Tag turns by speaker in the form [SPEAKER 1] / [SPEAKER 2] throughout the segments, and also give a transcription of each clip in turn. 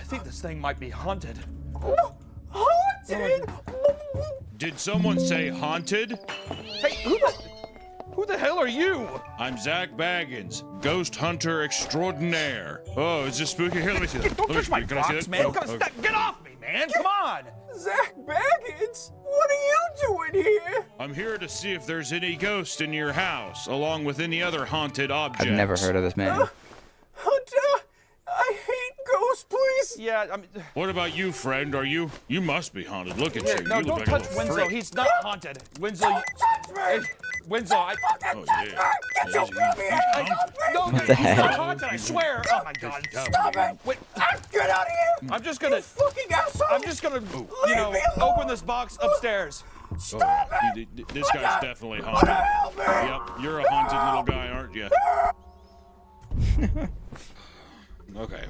[SPEAKER 1] think this thing might be haunted.
[SPEAKER 2] Haunted?
[SPEAKER 3] Did someone say haunted?
[SPEAKER 1] Hey, who the hell are you?
[SPEAKER 3] I'm Zach Baggins, ghost hunter extraordinaire. Oh, is this spooky? Here, let me see that.
[SPEAKER 1] Don't
[SPEAKER 3] Let me
[SPEAKER 1] touch my
[SPEAKER 3] see. Can I see
[SPEAKER 1] box,
[SPEAKER 3] that?
[SPEAKER 1] man.
[SPEAKER 3] Oh,
[SPEAKER 1] Come,
[SPEAKER 3] okay.
[SPEAKER 1] get off me, man. Come on.
[SPEAKER 2] Zach Baggins? What are you doing here?
[SPEAKER 3] I'm here to see if there's any ghost in your house, along with any other haunted objects.
[SPEAKER 4] I've never heard of this man.
[SPEAKER 2] Hunter, I hate ghosts, please.
[SPEAKER 1] Yeah, I mean...
[SPEAKER 3] What about you, friend? You must be haunted. Look at you.
[SPEAKER 1] No,
[SPEAKER 3] You
[SPEAKER 1] don't
[SPEAKER 3] look like a
[SPEAKER 1] touch
[SPEAKER 3] little
[SPEAKER 1] Winslow.
[SPEAKER 3] freak.
[SPEAKER 1] He's not haunted. Winslow,
[SPEAKER 2] Don't touch me.
[SPEAKER 1] Winslow,
[SPEAKER 3] Oh, yeah.
[SPEAKER 2] Get your baby hands off me.
[SPEAKER 1] No,
[SPEAKER 4] What the
[SPEAKER 1] he's
[SPEAKER 4] heck?
[SPEAKER 1] not haunted, I swear. Oh my God.
[SPEAKER 2] Stop it.
[SPEAKER 1] Wait,
[SPEAKER 2] Get out of here.
[SPEAKER 1] I'm just gonna...
[SPEAKER 2] You fucking asshole.
[SPEAKER 1] I'm just gonna,
[SPEAKER 2] Leave me alone.
[SPEAKER 1] open this box upstairs.
[SPEAKER 2] Stop
[SPEAKER 3] Oh,
[SPEAKER 2] it.
[SPEAKER 3] this guy's definitely haunted.
[SPEAKER 2] Help me.
[SPEAKER 3] Yep, you're a haunted little guy, aren't you? Okay,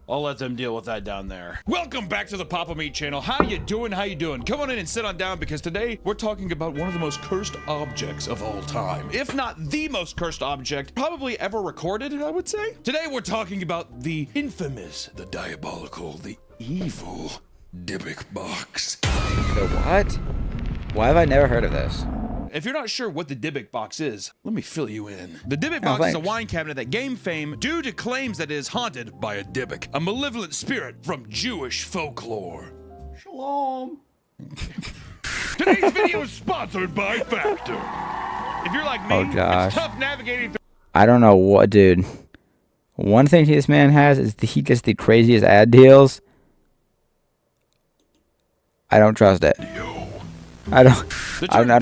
[SPEAKER 3] I'll let them deal with that down there. Welcome back to the Papa Meat channel. How you doing? How you doing? Come on in and sit on down because today we're talking about one of the most cursed objects of all time. If not the most cursed object probably ever recorded, I would say. Today we're talking about the infamous, the diabolical, the evil Dybbuk box.
[SPEAKER 4] The what? Why have I never heard of this?
[SPEAKER 3] If you're not sure what the Dybbuk box is, let me fill you in. The Dybbuk
[SPEAKER 4] Oh,
[SPEAKER 3] box is a
[SPEAKER 4] thanks.
[SPEAKER 3] wine cabinet that gained fame due to claims that it is haunted by a Dybbuk, a malevolent spirit from Jewish folklore.
[SPEAKER 2] Shalom.
[SPEAKER 3] Today's video is sponsored by Factor. If you're like me,
[SPEAKER 4] Oh, gosh.
[SPEAKER 3] it's tough navigating.
[SPEAKER 4] I don't know what, dude. One thing this man has is he gets the craziest ad deals. I don't trust it. I don't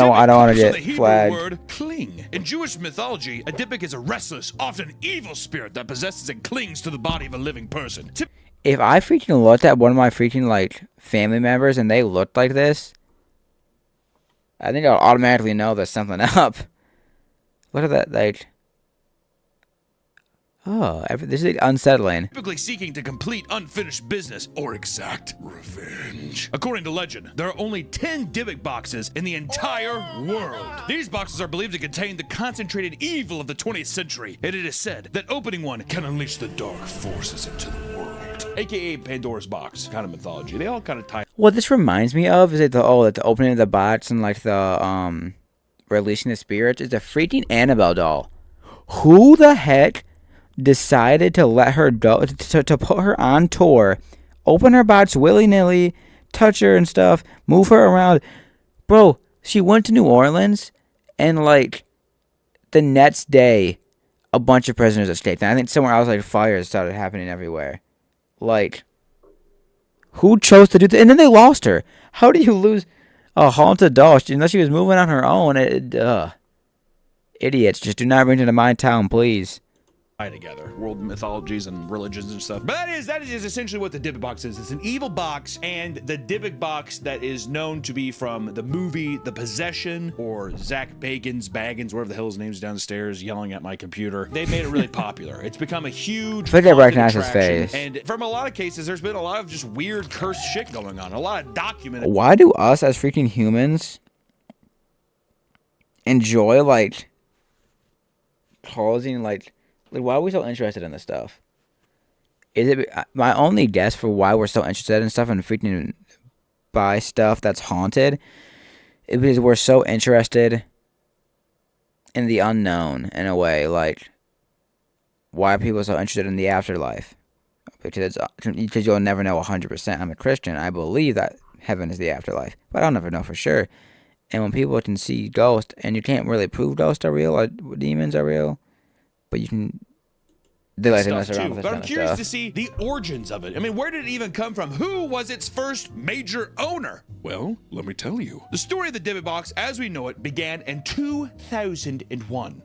[SPEAKER 4] want to get flagged.
[SPEAKER 3] Word cling. In Jewish mythology, a Dybbuk is a restless, often evil spirit that possesses and clings to the body of a living person.
[SPEAKER 4] If I freaking looked at one of my freaking like family members and they looked like this, I think I'll automatically know there's something up. Look at that, like. Oh, this is unsettling.
[SPEAKER 3] Typically seeking to complete unfinished business or exact revenge. According to legend, there are only 10 Dybbuk boxes in the entire world. These boxes are believed to contain the concentrated evil of the 20th century, and it is said that opening one can unleash the dark forces into the world. AKA Pandora's box, kind of mythology. They all kind of tie.
[SPEAKER 4] What this reminds me of is like the opening of the box and like the releasing the spirits is the freaking Annabelle doll. Who the heck decided to let her go to put her on tour, open her box willy-nilly, touch her and stuff, move her around? Bro, she went to New Orleans and like the next day a bunch of prisoners escaped. And I think somewhere else like fires started happening everywhere. Like, who chose to do that? And then they lost her. How do you lose a haunted doll unless she was moving on her own? Idiots, just do not bring her to my town, please.
[SPEAKER 3] Together, world mythologies and religions and stuff. But that is essentially what the Dybbuk box is. It's an evil box, and the Dybbuk box that is known to be from the movie The Possession, or Zach Baggins, whatever the hell his name's downstairs yelling at my computer. They made it really popular. It's become a huge.
[SPEAKER 4] I think I
[SPEAKER 3] haunted
[SPEAKER 4] recognize his
[SPEAKER 3] attraction,
[SPEAKER 4] face.
[SPEAKER 3] And from a lot of cases, there's been a lot of just weird cursed shit going on. A lot of documented.
[SPEAKER 4] Why do us as freaking humans enjoy like causing like why are we so interested in this stuff? Is it my only guess for why we're so interested in stuff and freaking buy stuff that's haunted? Is because we're so interested in the unknown in a way. Like, why are people so interested in the afterlife? Because you'll never know 100%. I'm a Christian. I believe that heaven is the afterlife, but I'll never know for sure. And when people can see ghosts, and you can't really prove ghosts are real or demons are real, but you can. They like to mess around with this
[SPEAKER 3] But I'm
[SPEAKER 4] kind of
[SPEAKER 3] curious
[SPEAKER 4] stuff.
[SPEAKER 3] to see the origins of it. I mean, where did it even come from? Who was its first major owner? Well, let me tell you. The story of the Dybbuk box, as we know it, began in 2001.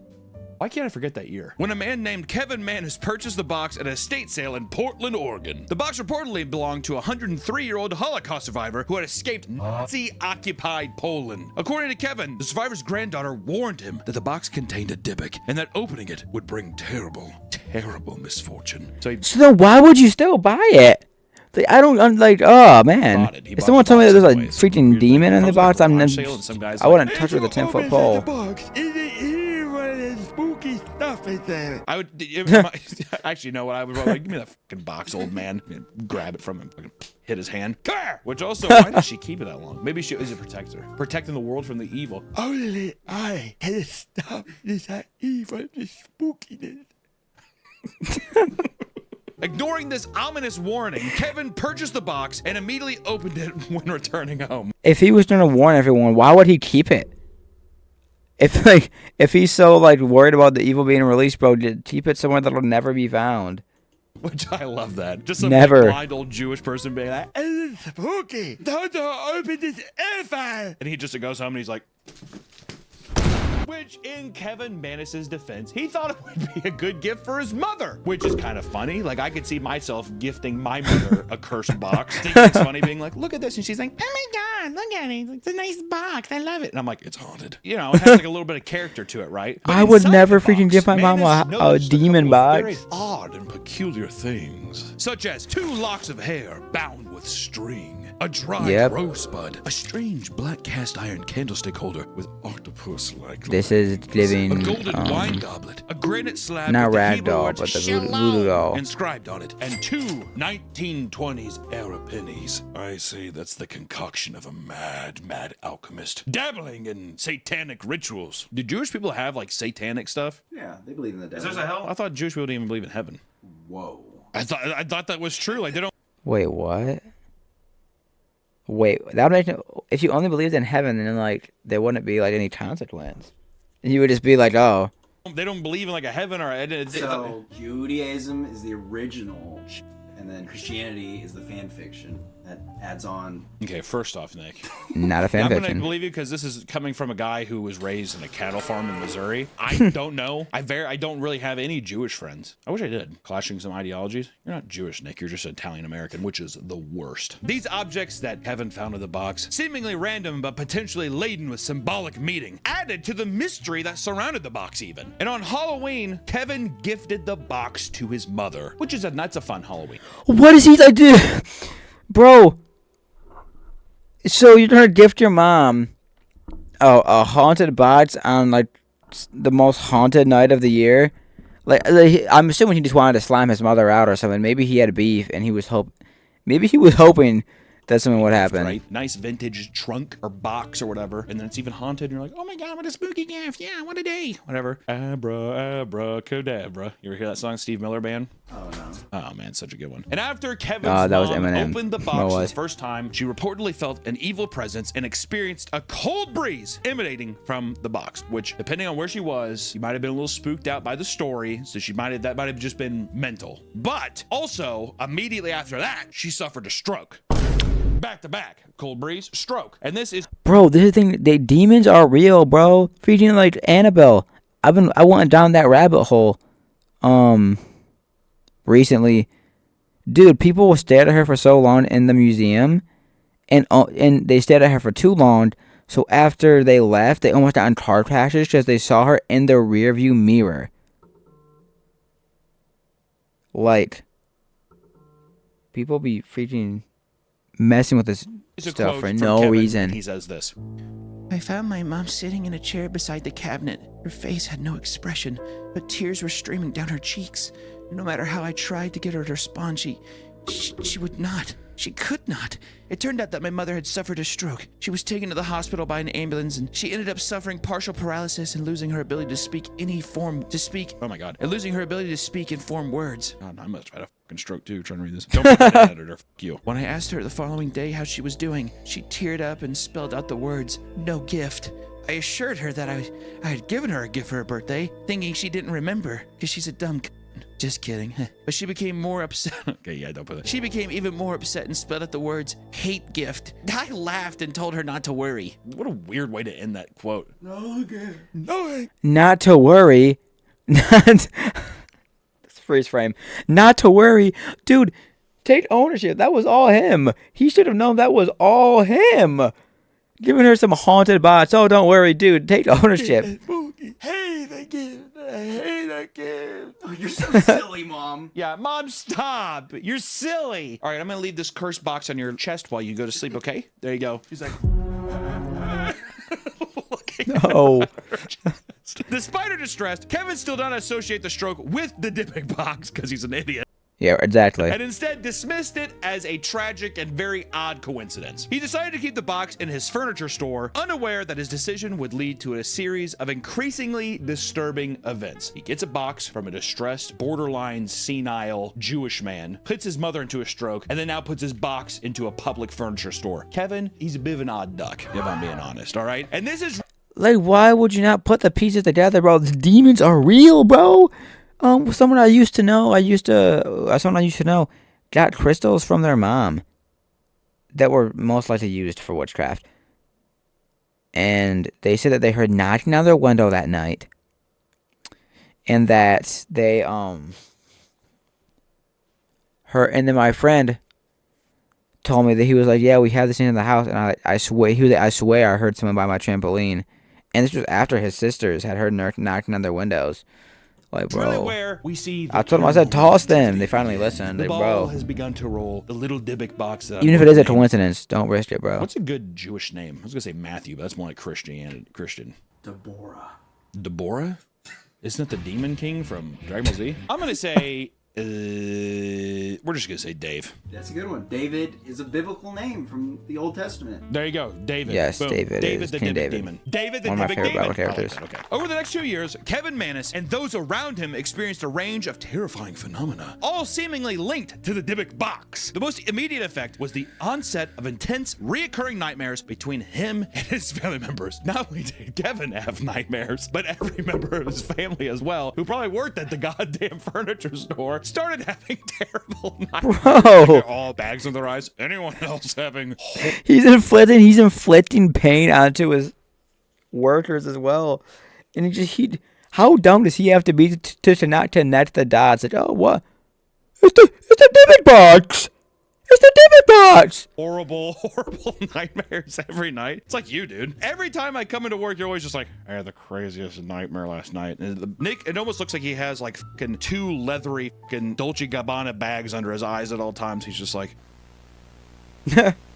[SPEAKER 3] Why can't I forget that year? When a man named Kevin Manus purchased the box at an estate sale in Portland, Oregon. The box reportedly belonged to a 103-year-old Holocaust survivor who had escaped Nazi-occupied Poland. According to Kevin, the survivor's granddaughter warned him that the box contained a Dybbuk and that opening it would bring terrible, terrible misfortune. So
[SPEAKER 4] then why would you still buy it? Like, I don't oh man.
[SPEAKER 3] bought it. He
[SPEAKER 4] If
[SPEAKER 3] bought
[SPEAKER 4] someone
[SPEAKER 3] the
[SPEAKER 4] told me
[SPEAKER 3] box
[SPEAKER 4] there was a
[SPEAKER 3] anyway, so
[SPEAKER 4] freaking
[SPEAKER 3] weird
[SPEAKER 4] demon
[SPEAKER 3] thing.
[SPEAKER 4] in the
[SPEAKER 3] It was like
[SPEAKER 4] box,
[SPEAKER 3] a garage sale and some guy's
[SPEAKER 4] I wouldn't
[SPEAKER 3] like,
[SPEAKER 4] touch it with a 10-foot
[SPEAKER 3] "Who
[SPEAKER 4] pole.
[SPEAKER 3] opens the box? Is it here one of the spooky
[SPEAKER 2] spooky stuff in there.
[SPEAKER 3] I would actually know what I would like. Give me that fucking box, old man. Grab it from him. Fucking hit his hand. Come here. Which also, why did she keep it that long? Maybe she is a protector, protecting the world from the evil.
[SPEAKER 2] Only I can stop this evil, this spookiness.
[SPEAKER 3] Ignoring this ominous warning, Kevin purchased the box and immediately opened it when returning home.
[SPEAKER 4] If he was going to warn everyone, why would he keep it? If he's so like worried about the evil being released, bro, keep it somewhere that'll never be found.
[SPEAKER 3] Which I love that. Just some
[SPEAKER 4] Never.
[SPEAKER 3] blind old Jewish person being like,
[SPEAKER 2] It's spooky. Don't open this ever.
[SPEAKER 3] and he just goes home and he's like, which in Kevin Manis's defense, he thought it would be a good gift for his mother, which is kind of funny. Like I could see myself gifting my mother a cursed box, thinking it's funny, being like, look at this. And she's like, oh my God, look at it. It's a nice box. I love it. And I'm like, it's haunted. You know, it has like a little bit of character to it, right? But
[SPEAKER 4] I would
[SPEAKER 3] inside
[SPEAKER 4] never
[SPEAKER 3] the
[SPEAKER 4] freaking
[SPEAKER 3] box,
[SPEAKER 4] give my mom
[SPEAKER 3] Manis
[SPEAKER 4] a
[SPEAKER 3] noticed
[SPEAKER 4] demon
[SPEAKER 3] couple of
[SPEAKER 4] box.
[SPEAKER 3] very odd and peculiar things, such as 2 locks of hair bound with string, a dried
[SPEAKER 4] Yep.
[SPEAKER 3] rosebud, a strange black cast iron candlestick holder with octopus-like
[SPEAKER 4] This is
[SPEAKER 3] legs,
[SPEAKER 4] giving,
[SPEAKER 3] a golden wine goblet, a granite slab
[SPEAKER 4] not
[SPEAKER 3] with the
[SPEAKER 4] rag
[SPEAKER 3] Hebrew
[SPEAKER 4] doll,
[SPEAKER 3] words
[SPEAKER 4] but the
[SPEAKER 3] Shalom
[SPEAKER 4] voodoo doll.
[SPEAKER 3] inscribed on it, and 2 1920s era pennies. I say that's the concoction of a mad alchemist dabbling in satanic rituals. Do Jewish people have like satanic stuff?
[SPEAKER 5] Yeah, they believe in the devil.
[SPEAKER 1] There's a hell.
[SPEAKER 3] I thought Jewish people didn't even believe in heaven.
[SPEAKER 5] Whoa.
[SPEAKER 3] I thought that was true. Like they don't.
[SPEAKER 4] Wait, what? Wait, that would make if you only believed in heaven, then like there wouldn't be like any consequence. You would just be like, oh,
[SPEAKER 3] They don't believe in like a heaven or
[SPEAKER 5] So Judaism is the original, and then Christianity is the fan fiction that adds on.
[SPEAKER 3] Okay, first off, Nick,
[SPEAKER 4] not a fan
[SPEAKER 3] I'm gonna
[SPEAKER 4] fiction.
[SPEAKER 3] believe you because this is coming from a guy who was raised in a cattle farm in Missouri. I don't know. I don't really have any Jewish friends. I wish I did. Clashing some ideologies. You're not Jewish, Nick. You're just Italian American, which is the worst. These objects that Kevin found in the box, seemingly random but potentially laden with symbolic meaning, added to the mystery that surrounded the box even. And on Halloween, Kevin gifted the box to his mother, which is that's a fun Halloween.
[SPEAKER 4] What is he like, dude? Bro. So you're gonna gift your mom a haunted box on like the most haunted night of the year? Like I'm assuming he just wanted to slime his mother out or something. Maybe he had beef and he was hoping that something would happen.
[SPEAKER 3] Right? Nice vintage trunk or box or whatever, and then it's even haunted, and you're like, oh my God, what a spooky gift. Yeah, what a day. Whatever. Abracadabra. You ever hear that song, Steve Miller Band?
[SPEAKER 5] Oh no.
[SPEAKER 3] Oh man, such a good one. And after Kevin's
[SPEAKER 4] that was
[SPEAKER 3] mom
[SPEAKER 4] Eminem.
[SPEAKER 3] opened the
[SPEAKER 4] What
[SPEAKER 3] box for
[SPEAKER 4] was?
[SPEAKER 3] the first time, she reportedly felt an evil presence and experienced a cold breeze emanating from the box, which, depending on where she was, she might have been a little spooked out by the story, so that might have just been mental. But also, immediately after that, she suffered a stroke. Back to back, cold breeze, stroke. And this is
[SPEAKER 4] Bro, this is the thing. Demons are real, bro. Freaking like Annabelle. I went down that rabbit hole, recently. Dude, people will stare at her for so long in the museum, and they stared at her for too long. So after they left, they almost got in car crashes because they saw her in the rearview mirror. Like, people be freaking messing with this
[SPEAKER 3] a
[SPEAKER 4] stuff
[SPEAKER 3] quote
[SPEAKER 4] for
[SPEAKER 3] from
[SPEAKER 4] no
[SPEAKER 3] Kevin.
[SPEAKER 4] reason.
[SPEAKER 3] He says this.
[SPEAKER 6] I found my mom sitting in a chair beside the cabinet. Her face had no expression, but tears were streaming down her cheeks. No matter how I tried to get her to respond, she would not. She could not. It turned out that my mother had suffered a stroke. She was taken to the hospital by an ambulance, and she ended up suffering partial paralysis and losing her ability to speak
[SPEAKER 3] Oh my God.
[SPEAKER 6] and losing her ability to speak and form words.
[SPEAKER 3] God, I must have had a fucking stroke too trying to read this. Don't put that in editor. Fuck you.
[SPEAKER 6] When I asked her the following day how she was doing, she teared up and spelled out the words, "No gift." I assured her that I had given her a gift for her birthday, thinking she didn't remember, because she's a dumb c***. Just kidding. But she became more upset.
[SPEAKER 3] Okay, yeah, don't put that.
[SPEAKER 6] She became even more upset and spelled out the words, "hate gift." I laughed and told her not to worry.
[SPEAKER 3] What a weird way to end that quote.
[SPEAKER 4] Not to worry. This freeze frame. Not to worry. Dude, take ownership. That was all him. He should have known that was all him. Giving her some haunted bots. Oh, don't worry, dude. Take ownership.
[SPEAKER 2] Hey, the gift. Hey, the gift.
[SPEAKER 5] Oh, you're so silly, Mom.
[SPEAKER 3] Yeah, Mom, stop. You're silly. All right, I'm going to leave this cursed box on your chest while you go to sleep, okay? There you go. She's like...
[SPEAKER 4] No.
[SPEAKER 3] distressed. Despite her distress, Kevin still does not associate the stroke with the Dybbuk box because he's an idiot,
[SPEAKER 4] Yeah, exactly.
[SPEAKER 3] and instead dismissed it as a tragic and very odd coincidence. He decided to keep the box in his furniture store, unaware that his decision would lead to a series of increasingly disturbing events. He gets a box from a distressed, borderline senile Jewish man, puts his mother into a stroke, and then now puts his box into a public furniture store. Kevin, he's a bit of an odd duck, if I'm being honest, all right? And this is
[SPEAKER 4] Like, why would you not put the pieces together, bro? The demons are real, bro. Someone I used to know, got crystals from their mom that were most likely used for witchcraft. And they said that they heard knocking on their window that night. And that they, and then my friend told me that he was like, yeah, we have this in the house. And I swear I heard someone by my trampoline. And this was after his sisters had heard knocking on their windows. Like,
[SPEAKER 3] really
[SPEAKER 4] bro.
[SPEAKER 3] where we see
[SPEAKER 4] I told them, I said, toss them. They finally listened.
[SPEAKER 3] the
[SPEAKER 4] Like,
[SPEAKER 3] ball
[SPEAKER 4] bro.
[SPEAKER 3] has begun to roll. The little Dybbuk box that
[SPEAKER 4] Even if it is a coincidence, don't risk it, bro.
[SPEAKER 3] What's a good Jewish name? I was gonna say Matthew, but that's more like Christian.
[SPEAKER 5] Deborah.
[SPEAKER 3] Deborah? Isn't that the Demon King from Dragon Ball Z? I'm gonna say, we're just gonna say Dave.
[SPEAKER 5] That's a good one. David is a biblical name from the Old Testament.
[SPEAKER 3] There you go, David.
[SPEAKER 4] Yes,
[SPEAKER 3] Boom.
[SPEAKER 4] David
[SPEAKER 3] David
[SPEAKER 4] is
[SPEAKER 3] the
[SPEAKER 4] King
[SPEAKER 3] Dybbuk
[SPEAKER 4] David.
[SPEAKER 3] Demon. David the
[SPEAKER 4] One of my
[SPEAKER 3] Dybbuk
[SPEAKER 4] favorite
[SPEAKER 3] Demon.
[SPEAKER 4] Bible characters.
[SPEAKER 3] I like that, okay. Over the next few years, Kevin Manus and those around him experienced a range of terrifying phenomena, all seemingly linked to the Dybbuk box. The most immediate effect was the onset of intense, reoccurring nightmares between him and his family members. Not only did Kevin have nightmares, but every member of his family as well, who probably worked at the goddamn furniture store, started having terrible nightmares.
[SPEAKER 4] Bro.
[SPEAKER 3] All bags under their eyes. Anyone else having
[SPEAKER 4] He's inflicting pain onto his workers as well. And how dumb does he have to be to not connect the dots? Like, oh, what? It's the Dybbuk box. It's the Dybbuk box.
[SPEAKER 3] horrible nightmares every night? It's like you, dude. Every time I come into work, you're always just like, I had the craziest nightmare last night. And Nick, it almost looks like he has like fucking two leathery fucking Dolce Gabbana bags under his eyes at all times. He's just like,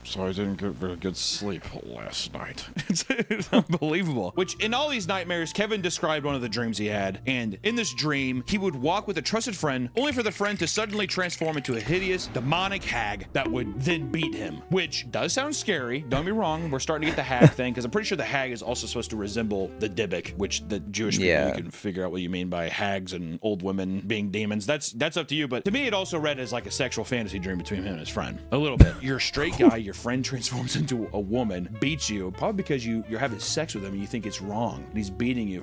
[SPEAKER 3] so I didn't get very good sleep last night. It's unbelievable. Which, in all these nightmares, Kevin described one of the dreams he had. And in this dream, he would walk with a trusted friend, only for the friend to suddenly transform into a hideous, demonic hag that would then beat him. Which does sound scary. Don't get me wrong. We're starting to get the hag thing, because I'm pretty sure the hag is also supposed to resemble the Dybbuk, which the Jewish people,
[SPEAKER 4] Yeah.
[SPEAKER 3] you can figure out what you mean by hags and old women being demons. That's up to you. But to me, it also read as like a sexual fantasy dream between him and his friend. A little bit. You're a straight guy. Your friend transforms into a woman, beats you, probably because you're having sex with him and you think it's wrong, and he's beating you.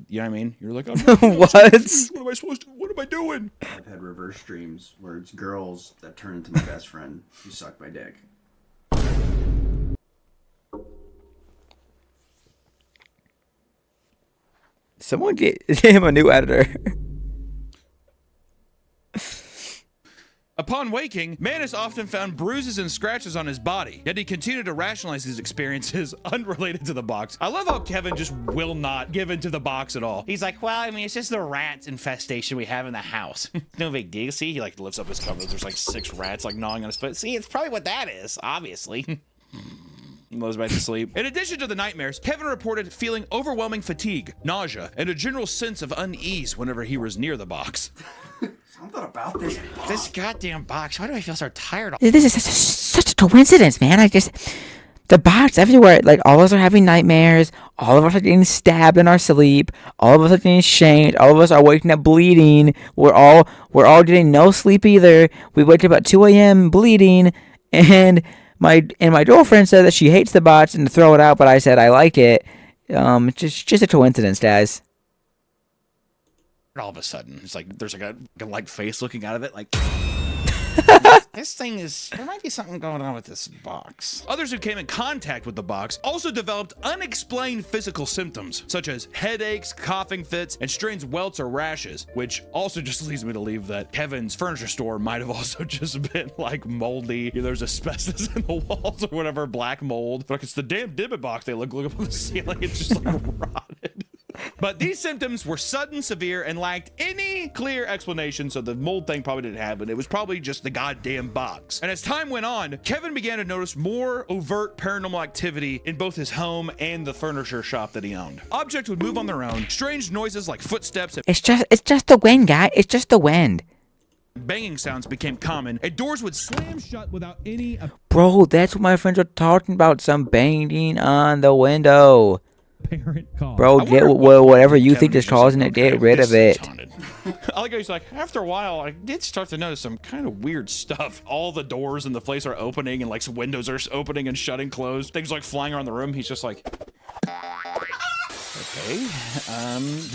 [SPEAKER 3] You know what I mean? You're like, I'm not
[SPEAKER 4] What?
[SPEAKER 3] What am I supposed to? What am I doing?
[SPEAKER 5] I've had reverse dreams where it's girls that turn into my best friend who suck my dick.
[SPEAKER 4] Someone get him a new editor.
[SPEAKER 3] Upon waking, Manus often found bruises and scratches on his body, yet he continued to rationalize these experiences unrelated to the box. I love how Kevin just will not give in to the box at all. He's like, well, I mean, it's just the rats infestation we have in the house. No big deal. See, he like lifts up his covers. There's like 6 rats like gnawing on his foot. See, it's probably what that is, obviously. Goes back to sleep. In addition to the nightmares, Kevin reported feeling overwhelming fatigue, nausea, and a general sense of unease whenever he was near the box.
[SPEAKER 5] Something about this.
[SPEAKER 3] This goddamn box, why do I feel so tired?
[SPEAKER 4] This is such a coincidence, man. The box everywhere. Like, all of us are having nightmares. All of us are getting stabbed in our sleep. All of us are getting shanked. All of us are waking up bleeding. We're all getting no sleep either. We wake up at 2 a.m. bleeding, and my girlfriend said that she hates the box and to throw it out, but I said I like it. Just a coincidence, guys.
[SPEAKER 3] All of a sudden, it's like there's like a like face looking out of it, like this thing is. There might be something going on with this box. Others who came in contact with the box also developed unexplained physical symptoms, such as headaches, coughing fits, and strange welts or rashes. Which also just leads me to believe that Kevin's furniture store might have also just been like moldy. There's asbestos in the walls or whatever, black mold. Like it's the damn Dybbuk box. They look up on the ceiling. It's just like rotted. But these symptoms were sudden, severe, and lacked any clear explanation, so the mold thing probably didn't happen. It was probably just the goddamn box. And as time went on, Kevin began to notice more overt paranormal activity in both his home and the furniture shop that he owned. Objects would move on their own, strange noises like footsteps and
[SPEAKER 4] It's just the wind, guy. It's just the wind.
[SPEAKER 3] banging sounds became common, and doors would slam shut without any
[SPEAKER 4] Bro, that's what my friends were talking about. Some banging on the window.
[SPEAKER 3] apparent cause.
[SPEAKER 4] Bro,
[SPEAKER 3] I
[SPEAKER 4] get
[SPEAKER 3] wonder
[SPEAKER 4] whatever you
[SPEAKER 3] Kevin
[SPEAKER 4] think
[SPEAKER 3] was
[SPEAKER 4] is
[SPEAKER 3] just
[SPEAKER 4] causing
[SPEAKER 3] like,
[SPEAKER 4] it, get
[SPEAKER 3] okay,
[SPEAKER 4] rid
[SPEAKER 3] this
[SPEAKER 4] of it.
[SPEAKER 3] thing's haunted. I like how he's like, after a while, I did start to notice some kind of weird stuff. All the doors in the place are opening, and like some windows are opening and shutting closed. Things like flying around the room. He's just like, okay,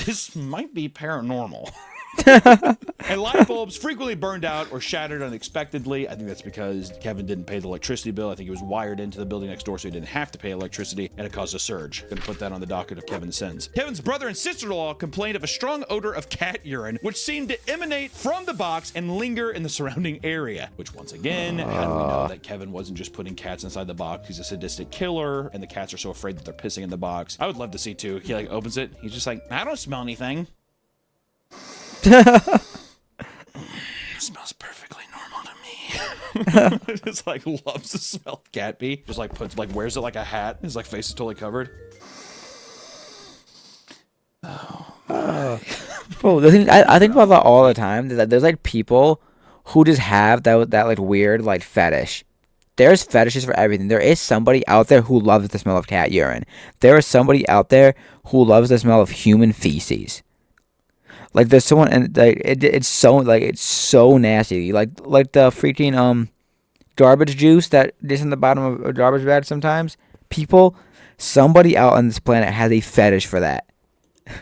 [SPEAKER 3] this might be paranormal. And light bulbs frequently burned out or shattered unexpectedly. I think that's because Kevin didn't pay the electricity bill. I think he was wired into the building next door, so he didn't have to pay electricity, and it caused a surge. Gonna put that on the docket of Kevin's sins. Kevin's brother and sister-in-law complained of a strong odor of cat urine, which seemed to emanate from the box and linger in the surrounding area. Which, once again, how do we know that Kevin wasn't just putting cats inside the box? He's a sadistic killer, and the cats are so afraid that they're pissing in the box. I would love to see, too. He, like, opens it. He's just like, I don't smell anything. Smells perfectly normal to me. Just like loves the smell of cat pee. Just like puts like wears it like a hat. His like face is totally covered.
[SPEAKER 4] Bro, the thing I think about that all the time. There's like people who just have that like weird like fetish. There's fetishes for everything. There is somebody out there who loves the smell of cat urine. There is somebody out there who loves the smell of human feces. Like there's someone, and like it's so nasty. Like the freaking garbage juice that is in the bottom of a garbage bag. Sometimes somebody out on this planet has a fetish for that.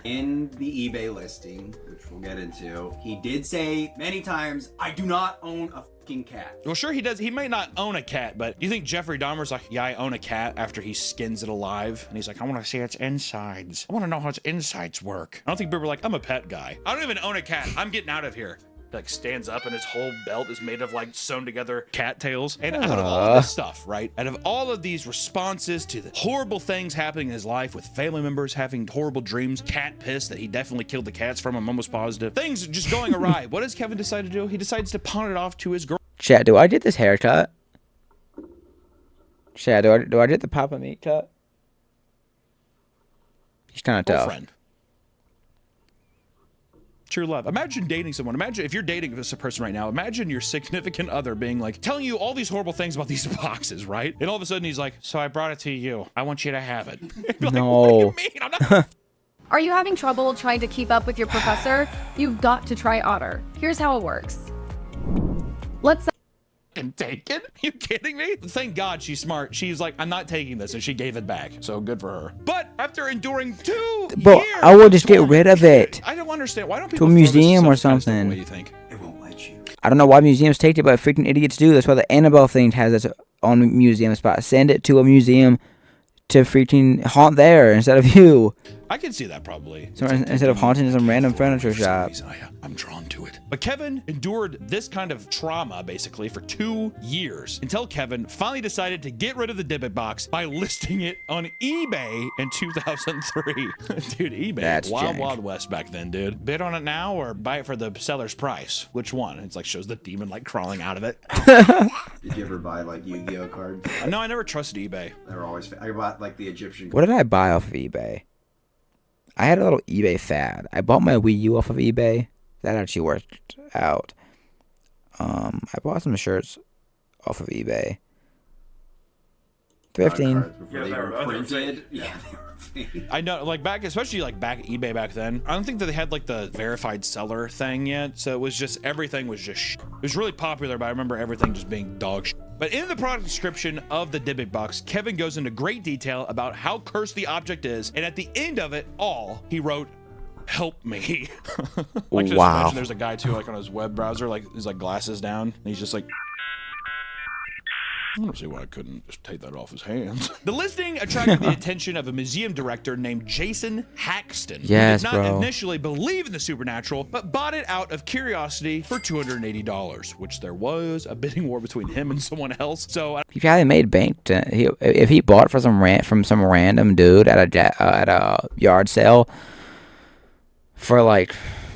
[SPEAKER 5] In the eBay listing, which we'll get into, he did say many times, I do not own a fucking cat.
[SPEAKER 3] Well, sure he does. He might not own a cat, but you think Jeffrey Dahmer's like, yeah, I own a cat after he skins it alive, and he's like, I want to see its insides. I want to know how its insides work. I don't think people are like, I'm a pet guy. I don't even own a cat. I'm getting out of here. Like stands up and his whole belt is made of like sewn together cattails. And out of all of this stuff, right? Out of all of these responses to the horrible things happening in his life with family members having horrible dreams, cat piss that he definitely killed the cats from, I'm almost positive. Things just going awry. What does Kevin decide to do? He decides to pawn it off to his girl.
[SPEAKER 4] Chat, do I get this haircut? Chat, do I get the Papa Meat cut? He's kind of tough.
[SPEAKER 3] Girlfriend. True love. Imagine dating someone. Imagine if you're dating this person right now. Imagine your significant other being like telling you all these horrible things about these boxes, right? And all of a sudden he's like, "So I brought it to you. I want you to have it." Like,
[SPEAKER 4] No.
[SPEAKER 3] what do you mean? I'm not.
[SPEAKER 7] Are you having trouble trying to keep up with your professor? You've got to try Otter. Here's how it works. Let's
[SPEAKER 3] And take it? You kidding me? Thank God she's smart. She's like, I'm not taking this, and she gave it back. So good for her. But after enduring 2
[SPEAKER 4] Bro,
[SPEAKER 3] years,
[SPEAKER 4] I would just get rid of it.
[SPEAKER 3] I don't understand. Why don't people
[SPEAKER 4] To a
[SPEAKER 3] throw this
[SPEAKER 4] museum or
[SPEAKER 3] stuff kind of stuff
[SPEAKER 4] something.
[SPEAKER 3] away, you think?
[SPEAKER 5] It won't let you.
[SPEAKER 4] I don't know why museums take it, but freaking idiots do. That's why the Annabelle thing has its own museum spot. Send it to a museum to freaking haunt there instead of you.
[SPEAKER 3] I can see that probably.
[SPEAKER 4] So instead of haunting some random furniture
[SPEAKER 3] For some
[SPEAKER 4] shop.
[SPEAKER 3] reason, I'm drawn to it. But Kevin endured this kind of trauma basically for 2 years until Kevin finally decided to get rid of the Dybbuk box by listing it on eBay in 2003. Dude, eBay,
[SPEAKER 4] That's
[SPEAKER 3] wild,
[SPEAKER 4] jank.
[SPEAKER 3] wild west back then, dude. Bid on it now or buy it for the seller's price? Which one? It's like shows the demon like crawling out of it.
[SPEAKER 5] Did you ever buy like Yu-Gi-Oh cards?
[SPEAKER 3] No, I never trusted eBay.
[SPEAKER 5] They were always. I bought like the Egyptian.
[SPEAKER 4] What did I buy off of eBay? I had a little eBay fad. I bought my Wii U off of eBay. That actually worked out. I bought some shirts off of eBay. Thrifting.
[SPEAKER 5] cards before they were printed. Yeah, they were fake.
[SPEAKER 3] I know, like back, especially like back at eBay back then. I don't think that they had like the verified seller thing yet. So it was just everything was just. It was really popular, but I remember everything just being dog shit. But in the product description of the Dybbuk box, Kevin goes into great detail about how cursed the object is, and at the end of it all, he wrote, "Help me." Like just
[SPEAKER 4] Wow.
[SPEAKER 3] imagine there's a guy too, like on his web browser, like his like glasses down, and he's just like. I don't see why I couldn't just take that off his hands. The listing attracted the attention of a museum director named Jason Haxton,
[SPEAKER 4] Yes,
[SPEAKER 3] who did not
[SPEAKER 4] bro.
[SPEAKER 3] initially believe in the supernatural, but bought it out of curiosity for $280, which there was a bidding war between him and someone else. So
[SPEAKER 4] He probably made bank. If he bought it for from some random dude at a yard sale, for like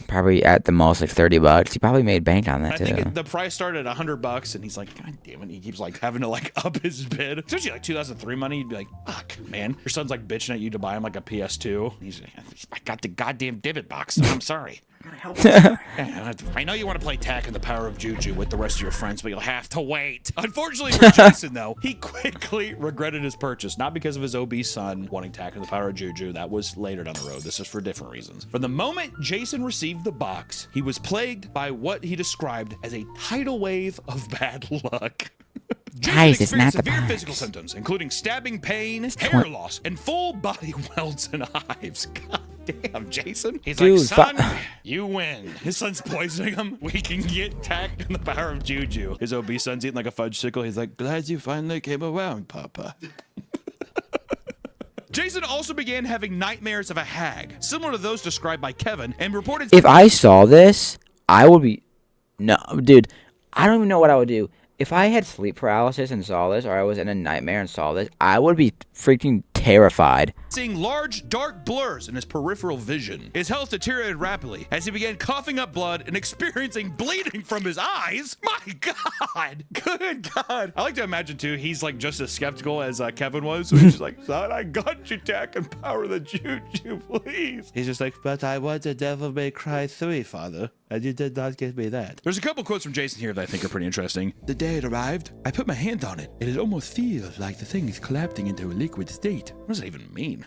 [SPEAKER 4] probably at the most like $30. He probably made bank on that
[SPEAKER 3] I
[SPEAKER 4] too.
[SPEAKER 3] think the price started at $100, and he's like, God damn it! He keeps like having to like up his bid. Especially like 2003 money, you'd be like, fuck, man, your son's like bitching at you to buy him like a PS2. He's like, I got the goddamn divot box. I'm sorry.
[SPEAKER 5] Gotta help this guy.
[SPEAKER 3] I know you want to play Tack and the Power of Juju with the rest of your friends, but you'll have to wait. Unfortunately for Jason, though, he quickly regretted his purchase, not because of his obese son wanting Tack and the Power of Juju. That was later down the road. This is for different reasons. From the moment Jason received the box, he was plagued by what he described as a tidal wave of bad luck.
[SPEAKER 4] Guys, it's not
[SPEAKER 3] experienced
[SPEAKER 4] the
[SPEAKER 3] severe
[SPEAKER 4] box.
[SPEAKER 3] physical symptoms, including stabbing pain, hair loss, and full body welts and hives. God damn, Jason. He's
[SPEAKER 4] Dude,
[SPEAKER 3] like, son, you win. His son's poisoning him. We can get Tack and the Power of Juju. His obese son's eating like a fudge sickle. He's like, glad you finally came around, Papa. Jason also began having nightmares of a hag, similar to those described by Kevin, and reported.
[SPEAKER 4] If I saw this, I would be no, dude. I don't even know what I would do. If I had sleep paralysis and saw this, or I was in a nightmare and saw this, I would be freaking terrified.
[SPEAKER 3] Seeing large, dark blurs in his peripheral vision. His health deteriorated rapidly as he began coughing up blood and experiencing bleeding from his eyes. My God. Good God. I like to imagine, too, he's like just as skeptical as Kevin was. So he's just like, son, I got you, Tack and Power the Juju, please. He's just like, but I want the Devil May Cry 3, Father. And you did not give me that. There's a couple quotes from Jason here that I think are pretty interesting. The day it arrived, I put my hand on it, and it almost feels like the thing is collapsing into a liquid state. What does that even mean?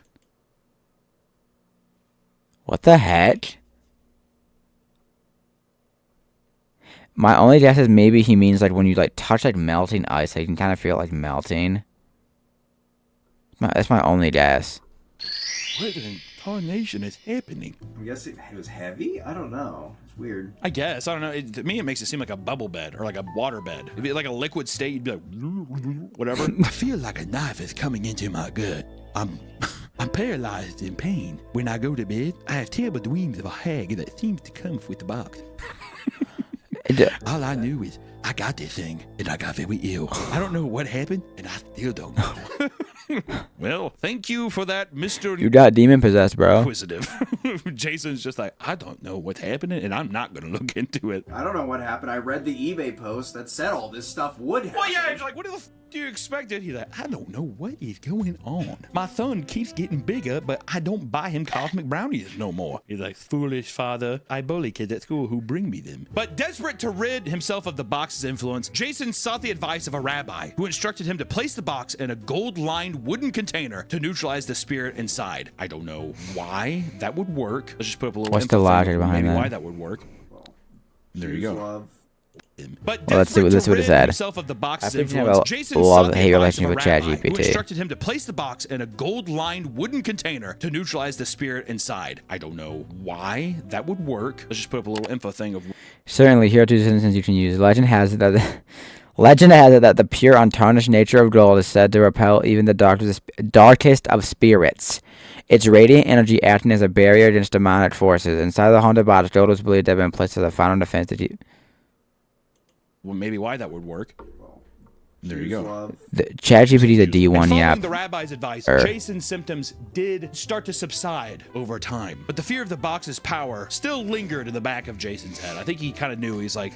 [SPEAKER 4] What the heck? My only guess is maybe he means like when you like touch like melting ice, like, you can kind of feel it like melting. That's my only guess.
[SPEAKER 3] What in tarnation is happening?
[SPEAKER 5] I'm guessing it was heavy? I don't know. It's weird.
[SPEAKER 3] I guess. I don't know. To me, it makes it seem like a bubble bed or like a water bed. It'd be like a liquid state. You'd be like, whatever. I feel like a knife is coming into my gut. I'm paralyzed in pain. When I go to bed, I have terrible dreams of a hag that seems to come with the box. All I knew is I got this thing and I got very ill. I don't know what happened and I still don't know. Well, thank you for that, Mr.
[SPEAKER 4] You got demon possessed, bro.
[SPEAKER 3] Inquisitive. Jason's just like, I don't know what's happening and I'm not going to look into it.
[SPEAKER 5] I don't know what happened. I read the eBay post that said all this stuff would happen.
[SPEAKER 3] Well, yeah, it's like, what the f do you expect it? He's like, I don't know what is going on. My son keeps getting bigger, but I don't buy him cosmic brownies no more. He's like, foolish father. I bully kids at school who bring me them. But desperate to rid himself of the box's influence, Jason sought the advice of a rabbi who instructed him to place the box in a gold-lined wooden container to neutralize the spirit inside. I don't know why that would work. Let's just put up a little
[SPEAKER 4] What's
[SPEAKER 3] info
[SPEAKER 4] the
[SPEAKER 3] thing
[SPEAKER 4] logic
[SPEAKER 3] of
[SPEAKER 4] behind
[SPEAKER 3] maybe
[SPEAKER 4] that?
[SPEAKER 3] why that would work. There you go.
[SPEAKER 5] Love.
[SPEAKER 3] But
[SPEAKER 4] Well, let's see what it said.
[SPEAKER 3] himself of the box's
[SPEAKER 4] I think you have
[SPEAKER 3] influence,
[SPEAKER 4] a
[SPEAKER 3] Jason
[SPEAKER 4] love
[SPEAKER 3] sought the
[SPEAKER 4] hate
[SPEAKER 3] advice of a
[SPEAKER 4] relationship with
[SPEAKER 3] rabbi who
[SPEAKER 4] ChatGPT.
[SPEAKER 3] instructed him to place the box in a gold-lined wooden container to neutralize the spirit inside. I don't know why that would work. Let's just put up a little info thing of.
[SPEAKER 4] Certainly, here are two sentences you can use. Legend has it that the pure, untarnished nature of gold is said to repel even the darkest of spirits. Its radiant energy acting as a barrier against demonic forces. Inside the haunted box, gold was believed to have been placed as a final defense to
[SPEAKER 3] Well, maybe why that would work. There you go.
[SPEAKER 5] Love.
[SPEAKER 4] the ChatGPT is a D1,
[SPEAKER 3] And following
[SPEAKER 4] yeah.
[SPEAKER 3] the rabbi's advice, Jason's symptoms did start to subside over time. But the fear of the box's power still lingered in the back of Jason's head. I think he kind of knew. He's like,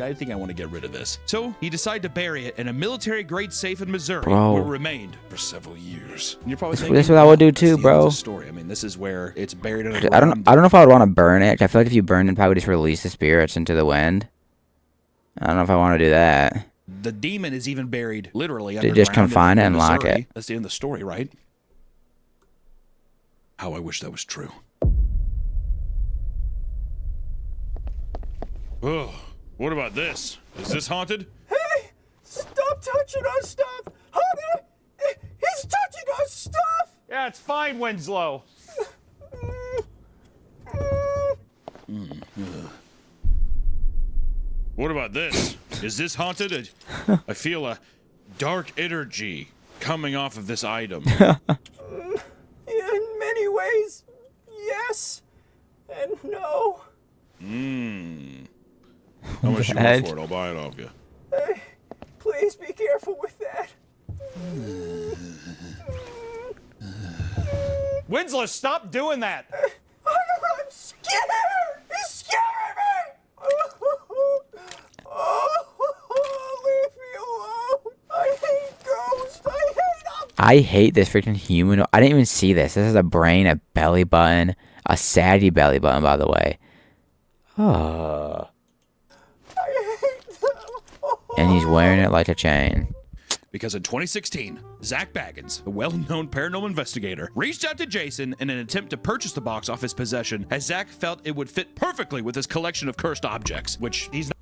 [SPEAKER 3] I think I want to get rid of this. So he decided to bury it in a military-grade safe in Missouri,
[SPEAKER 4] Bro.
[SPEAKER 3] where it remained for several years. And you're probably
[SPEAKER 4] That's
[SPEAKER 3] thinking,
[SPEAKER 4] what I would do
[SPEAKER 3] "That's the
[SPEAKER 4] too,
[SPEAKER 3] end of
[SPEAKER 4] bro."
[SPEAKER 3] the story. I mean, this is where it's buried in a
[SPEAKER 4] I don't know if I would want to burn it. I feel like if you burn it, probably just release the spirits into the wind. I don't know if I want to do that.
[SPEAKER 3] The demon is even buried literally
[SPEAKER 4] They just
[SPEAKER 3] underground
[SPEAKER 4] confine
[SPEAKER 3] in
[SPEAKER 4] it and lock
[SPEAKER 3] Missouri.
[SPEAKER 4] it.
[SPEAKER 3] That's the end of the story, right? How I wish that was true. Oh, what about this? Is this haunted?
[SPEAKER 2] Hey, stop touching our stuff! Honey, he's touching our stuff!
[SPEAKER 1] Yeah, it's fine, Winslow.
[SPEAKER 3] What about this? Is this haunted? I feel a dark energy coming off of this item.
[SPEAKER 2] In many ways, yes, and no.
[SPEAKER 3] How much you want for it? I'll buy it off you.
[SPEAKER 2] Please be careful with that.
[SPEAKER 1] Winslow, stop doing that.
[SPEAKER 2] I'm sorry.
[SPEAKER 4] I hate this freaking human. I didn't even see this. This is a brain, a belly button, a saggy belly button, by the way. Oh.
[SPEAKER 2] I hate them.
[SPEAKER 4] And he's wearing it like a chain.
[SPEAKER 3] Because in 2016, Zach Baggins, a well-known paranormal investigator, reached out to Jason in an attempt to purchase the box off his possession, as Zach felt it would fit perfectly with his collection of cursed objects, which he's not.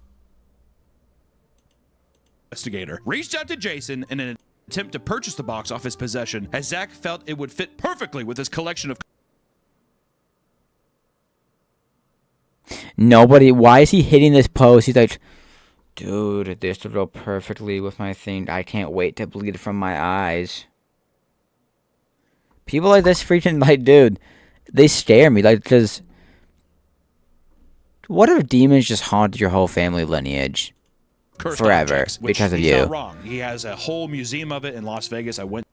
[SPEAKER 3] Investigator reached out to Jason in an attempt to purchase the box off his possession, as Zach felt it would fit perfectly with his collection of.
[SPEAKER 4] Nobody. Why is he hitting this post? He's like, dude, this will go perfectly with my thing. I can't wait to bleed from my eyes. People like this freaking, like, dude, they scare me. Like, because what if demons just haunt your whole family lineage
[SPEAKER 3] Cursed
[SPEAKER 4] forever
[SPEAKER 3] objects, which
[SPEAKER 4] because of
[SPEAKER 3] he's
[SPEAKER 4] you?
[SPEAKER 3] Not wrong. He has a whole museum of it in Las Vegas. I went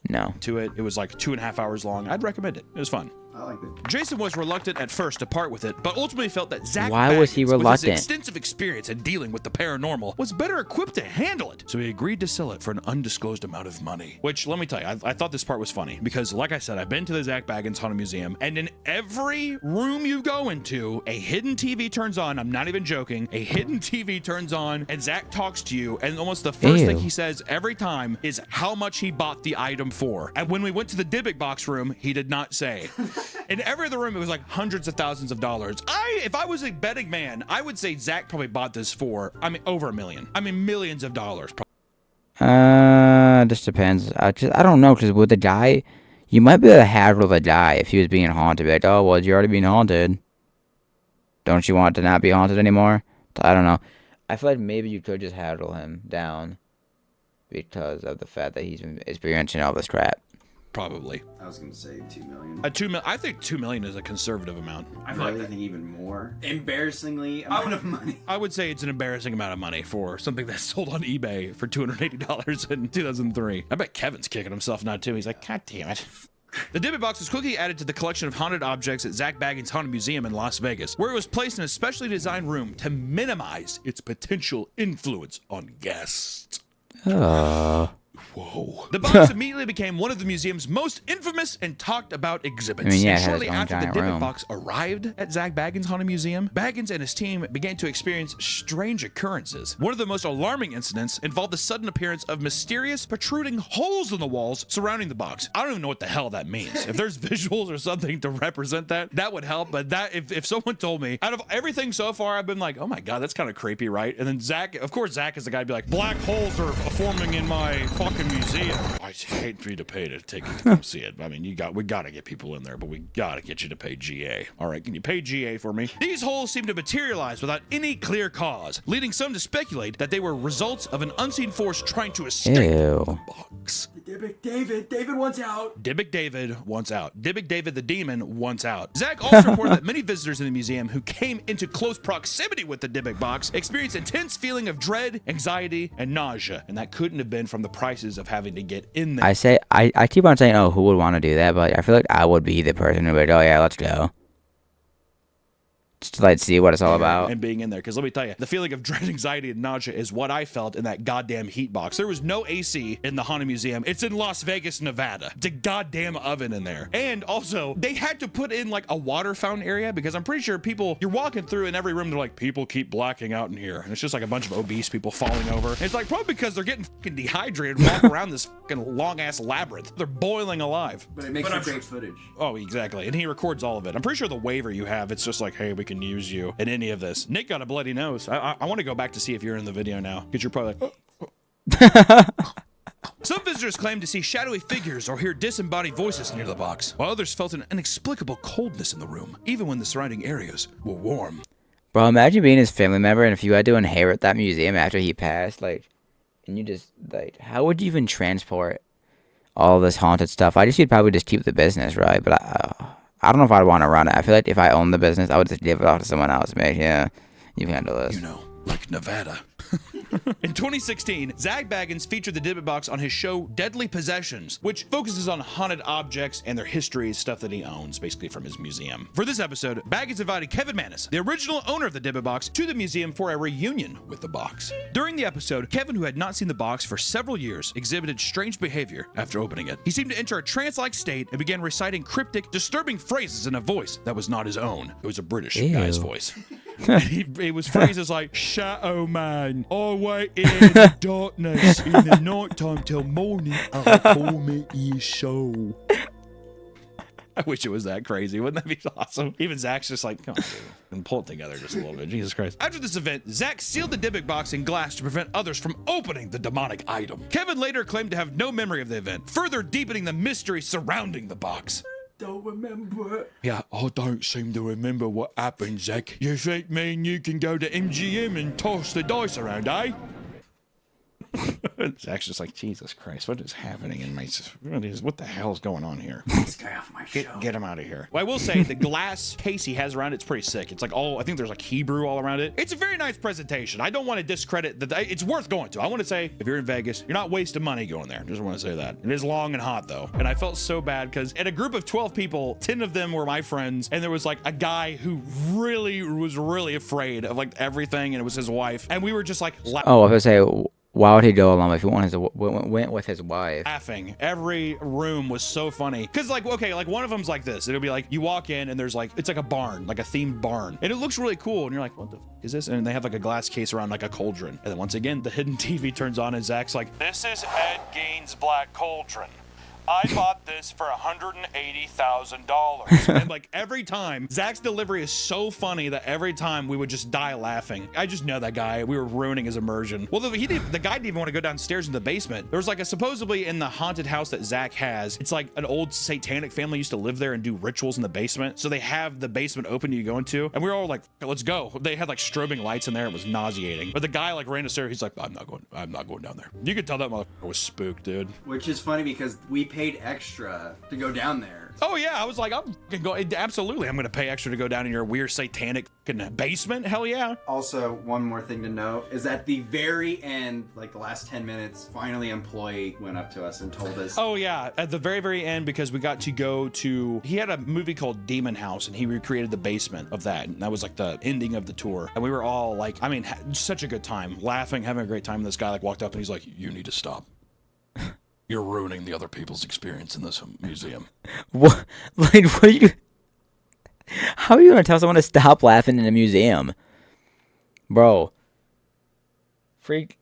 [SPEAKER 4] No.
[SPEAKER 3] to it. It was like 2.5 hours long. I'd recommend it. It was fun.
[SPEAKER 5] I like it.
[SPEAKER 3] Jason was reluctant at first to part with it, but ultimately felt that Zach
[SPEAKER 4] Why was he
[SPEAKER 3] Baggins, with
[SPEAKER 4] reluctant?
[SPEAKER 3] his extensive experience in dealing with the paranormal, was better equipped to handle it. So he agreed to sell it for an undisclosed amount of money. Which, let me tell you, I thought this part was funny because, like I said, I've been to the Zach Baggins Haunted Museum, and in every room you go into, a hidden TV turns on. I'm not even joking. A hidden TV turns on, and Zach talks to you, and almost the first thing
[SPEAKER 4] Ew.
[SPEAKER 3] he says every time is how much he bought the item for. And when we went to the Dybbuk box room, he did not say. In every other room, it was like hundreds of thousands of dollars. If I was a betting man, I would say Zach probably bought this for, over $1 million. Millions of dollars.
[SPEAKER 4] Just depends. I don't know, because with the guy, you might be able to handle the guy if he was being haunted. Be like, oh, well, you're already being haunted. Don't you want to not be haunted anymore? I don't know. I feel like maybe you could just handle him down because of the fact that he's been experiencing all this crap.
[SPEAKER 3] Probably.
[SPEAKER 5] I was gonna say 2 million.
[SPEAKER 3] I think $2 million is a conservative amount.
[SPEAKER 5] I really think even more. Embarrassingly amount of money.
[SPEAKER 3] I would say it's an embarrassing amount of money for something that's sold on eBay for $280 in 2003. I bet Kevin's kicking himself now too. He's like, God damn it. The Dybbuk box was quickly added to the collection of haunted objects at Zach Baggins Haunted Museum in Las Vegas, where it was placed in a specially designed room to minimize its potential influence on guests. Whoa. The box immediately became one of the museum's most infamous and talked about exhibits.
[SPEAKER 4] I mean, yeah,
[SPEAKER 3] and
[SPEAKER 4] it had
[SPEAKER 3] shortly
[SPEAKER 4] its own
[SPEAKER 3] after the
[SPEAKER 4] giant
[SPEAKER 3] Dybbuk
[SPEAKER 4] room.
[SPEAKER 3] box arrived at Zach Baggins Haunted Museum, Baggins and his team began to experience strange occurrences. One of the most alarming incidents involved the sudden appearance of mysterious protruding holes in the walls surrounding the box. I don't even know what the hell that means. If there's visuals or something to represent that, that would help. But that, if someone told me, out of everything so far, I've been like, oh my God, that's kind of creepy, right? And then Zach, of course, Zach is the guy to be like, black holes are forming in my fucking museum. I hate for you to pay to ticket to come see it. I mean, we gotta get people in there, but we gotta get you to pay GA. All right, can you pay GA for me? These holes seem to materialize without any clear cause, leading some to speculate that they were results of an unseen force trying to escape
[SPEAKER 4] Ew.
[SPEAKER 3] the box.
[SPEAKER 5] Dybbuk David wants out.
[SPEAKER 3] Dybbuk David wants out. Dybbuk David the demon wants out. Zach also reported that many visitors in the museum who came into close proximity with the Dybbuk box experienced intense feeling of dread, anxiety, and nausea, and that couldn't have been from the prices of having to get in there.
[SPEAKER 4] I keep on saying, oh, who would want to do that? But I feel like I would be the person who would be like, oh, yeah, let's go. Just to, like, see what it's all about.
[SPEAKER 3] And being in there, because let me tell you, the feeling of dread, anxiety, and nausea is what I felt in that goddamn heat box. There was no AC in the Haunted Museum. It's in Las Vegas, Nevada. It's a goddamn oven in there. And also, they had to put in like a water fountain area because I'm pretty sure people, you're walking through in every room, they're like, people keep blacking out in here. And it's just like a bunch of obese people falling over. And it's like probably because they're getting fucking dehydrated and walk around this fucking long ass labyrinth. They're boiling alive.
[SPEAKER 5] But it makes for great footage.
[SPEAKER 3] Oh, exactly. And he records all of it. I'm pretty sure the waiver you have, it's just like, hey, we can use you in any of this. Nick got a bloody nose. I want to go back to see if you're in the video now, because you're probably like, Some visitors claimed to see shadowy figures or hear disembodied voices near the box, while others felt an inexplicable coldness in the room, even when the surrounding areas were warm.
[SPEAKER 4] Bro, imagine being his family member and if you had to inherit that museum after he passed, like, and you just, like, how would you even transport all this haunted stuff? I guess you'd probably just keep the business, right? But I don't know if I'd want to run it. I feel like if I owned the business, I would just give it off to someone else. Maybe, yeah, you can handle this.
[SPEAKER 3] You know, like Nevada. In 2016, Zach Baggins featured the Dybbuk box on his show Deadly Possessions, which focuses on haunted objects and their history, stuff that he owns, basically from his museum. For this episode, Baggins invited Kevin Mannis, the original owner of the Dybbuk box, to the museum for a reunion with the box. During the episode, Kevin, who had not seen the box for several years, exhibited strange behavior after opening it. He seemed to enter a trance-like state and began reciting cryptic, disturbing phrases in a voice that was not his own. It was a British guy's voice. It was phrases like, "Shadow man, I wait in the darkness in the nighttime till morning. I'll come at your show." I wish it was that crazy. Wouldn't that be awesome? Even Zach's just like, come on, dude, and pull it together just a little bit. Jesus Christ. After this event, Zach sealed the Dybbuk box in glass to prevent others from opening the demonic item. Kevin later claimed to have no memory of the event, further deepening the mystery surrounding the box.
[SPEAKER 5] Don't remember.
[SPEAKER 3] Yeah, I don't seem to remember what happened, Zach. You think me and you can go to MGM and toss the dice around, eh? Zach's just like, Jesus Christ, what is happening in my... What the hell is going on here?
[SPEAKER 5] This guy off my show.
[SPEAKER 3] Get him out of here. Well, I will say the glass case he has around it's pretty sick. It's like all, I think there's like Hebrew all around it. It's a very nice presentation. I don't want to discredit that. It's worth going to. I want to say, if you're in Vegas, you're not wasting money going there. Just want to say that. It is long and hot though. And I felt so bad because in a group of 12 people, 10 of them were my friends. And there was like a guy who really was really afraid of like everything. And it was his wife. And we were just like...
[SPEAKER 4] Oh, I was gonna say, why would he go along if he went with his wife?
[SPEAKER 3] Laughing. Every room was so funny. Because, like, okay, like one of them's like this. It'll be like, you walk in and there's like, it's like a barn, like a themed barn. And it looks really cool. And you're like, what the f is this? And they have like a glass case around like a cauldron. And then once again, the hidden TV turns on and Zach's like, "This is Ed Gein's Black Cauldron. I bought this for $180,000. And like every time, Zach's delivery is so funny that every time we would just die laughing. I just know that guy. We were ruining his immersion. Well, the guy didn't even want to go downstairs in the basement. There was like a supposedly in the haunted house that Zach has. It's like an old satanic family used to live there and do rituals in the basement. So they have the basement open you go into, and we were all like, let's go. They had like strobing lights in there. It was nauseating. But the guy like ran upstairs. He's like, I'm not going down there. You could tell that motherfucker was spooked, dude.
[SPEAKER 5] Which is funny because we paid extra to go down there.
[SPEAKER 3] Oh yeah, I was like, I'm gonna go. Absolutely, I'm gonna pay extra to go down in your weird satanic basement. Hell yeah.
[SPEAKER 5] Also, one more thing to note is at the very end, like the last 10 minutes, finally an employee went up to us and told us.
[SPEAKER 3] Oh yeah, at the very, very end, because we got to go to, he had a movie called Demon House and he recreated the basement of that. And that was like the ending of the tour. And we were all like, I mean, such a good time, laughing, having a great time. And this guy like walked up and he's like, you need to stop. You're ruining the other people's experience in this museum.
[SPEAKER 4] What? Like, what are you... How are you gonna tell someone to stop laughing in a museum? Bro. Freak.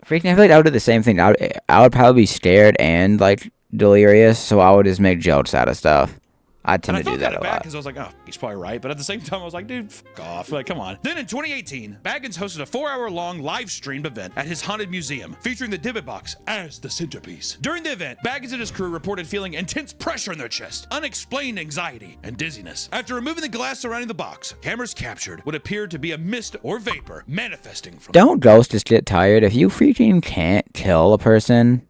[SPEAKER 4] I feel like I would do the same thing. I would probably be scared and, like, delirious, so I would just make jokes out of stuff. I tend to do that a lot.
[SPEAKER 3] Because I was like, oh, he's probably right. But at the same time, I was like, dude, fuck off. Like, come on. Then in 2018, Baggins hosted a 4-hour-long live-streamed event at his haunted museum, featuring the Dybbuk box as the centerpiece. During the event, Baggins and his crew reported feeling intense pressure in their chest, unexplained anxiety, and dizziness. After removing the glass surrounding the box, cameras captured what appeared to be a mist or vapor manifesting from...
[SPEAKER 4] Don't ghosts just get tired? If you freaking can't kill a person,